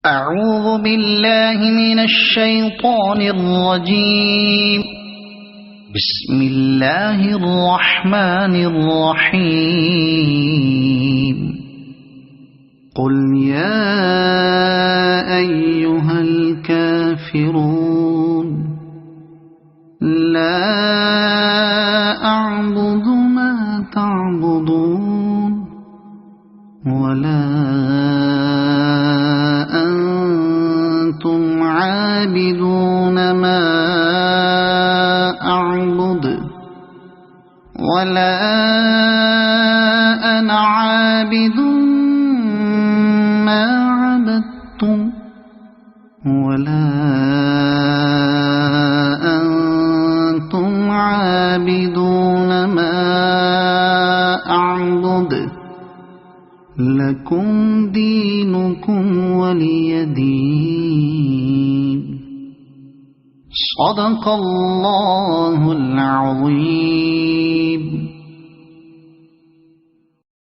أعوذ بالله من الشيطان الرجيم. بسم الله الرحمن الرحيم. قل يا أيها الكافرون لا أعبد ما تعبدون ولا أنتم عابدون ما أعبد ولا أنا عابد ما عبدتم ولا أنتم عابدون ما أعبد لكم دينكم ولي دين. صدق الله العظيم.